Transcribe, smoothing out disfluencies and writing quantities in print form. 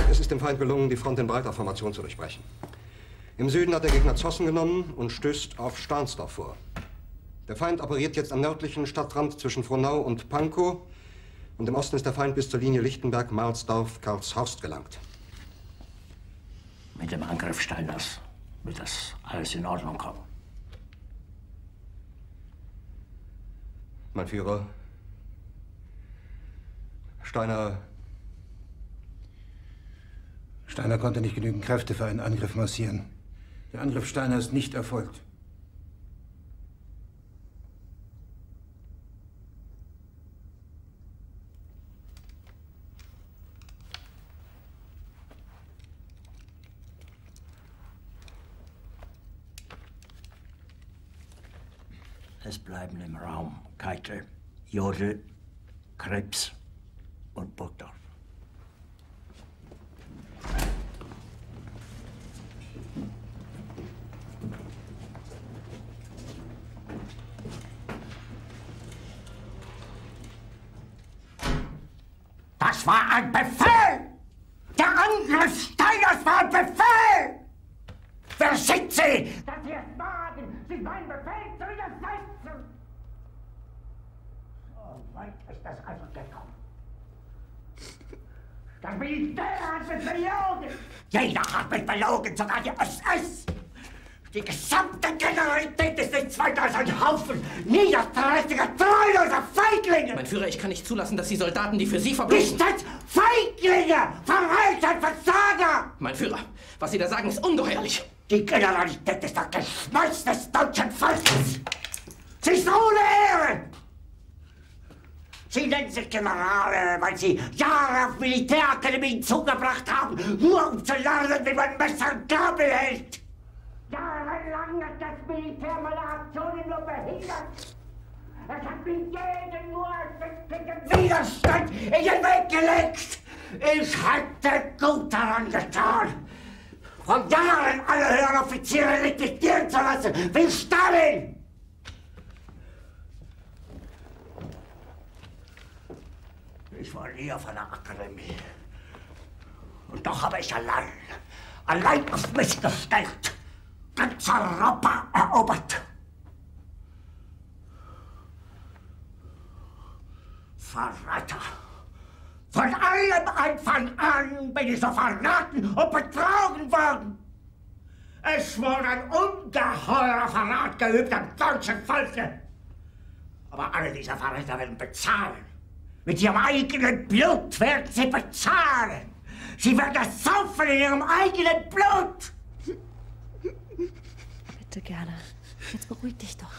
Es ist dem Feind gelungen, die Front in breiter Formation zu durchbrechen. Im Süden hat der Gegner Zossen genommen und stößt auf Stahnsdorf vor. Der Feind operiert jetzt am nördlichen Stadtrand zwischen Frohnau und Pankow. Und im Osten ist der Feind bis zur Linie Lichtenberg-Marsdorf-Karlshorst gelangt. Mit dem Angriff Steiners wird das alles in Ordnung kommen. Mein Führer, Steiner konnte nicht genügend Kräfte für einen Angriff massieren. Der Angriff Steiner ist nicht erfolgt. Es bleiben im Raum Keitel, Jodl, Krebs und Burgdorf. Das war ein Befehl! Der Angriff Steiners war ein Befehl! Wer sind Sie, dass Sie es wagen, sich meinen Befehl zu widersetzen? So weit ist das also gekommen. Das Militär hat mich belogen! Jeder hat mich belogen, sogar die SS! Die gesamte Generalität ist nichts weiter als ein Haufen niederträchtiger, treuloser Feiglinge! Mein Führer, ich kann nicht zulassen, dass die Soldaten, die für Sie verbringen... Nicht als Feiglinge! Verreiter, Versager! Mein Führer, was Sie da sagen, ist ungeheuerlich! Die Generalität ist das Geschmeiß des deutschen Volkes! Sie ist ohne Ehre! Sie nennen sich Generale, weil Sie Jahre auf Militärakademien zugebracht haben, nur um zu lernen, wie man Messer und Gabel hält! Jahrelang hat das Militär meine Aktionen nur behindert. Es hat mir jeden nur ersichtlichen Widerstand in den Weg gelegt. Ich hätte gut daran getan, von Jahren alle höheren Offiziere liquidieren zu lassen, wie Stalin. Ich war nie auf einer Akademie. Und doch habe ich allein auf mich gestellt, ganz Europa erobert. Verräter! Von allem Anfang an bin ich so verraten und betrogen worden. Es wurde ein ungeheurer Verrat geübt am deutschen Volke. Aber alle diese Verräter werden bezahlen. Mit ihrem eigenen Blut werden sie bezahlen. Sie werden das saufen in ihrem eigenen Blut. Bitte gerne. Jetzt beruhig dich doch.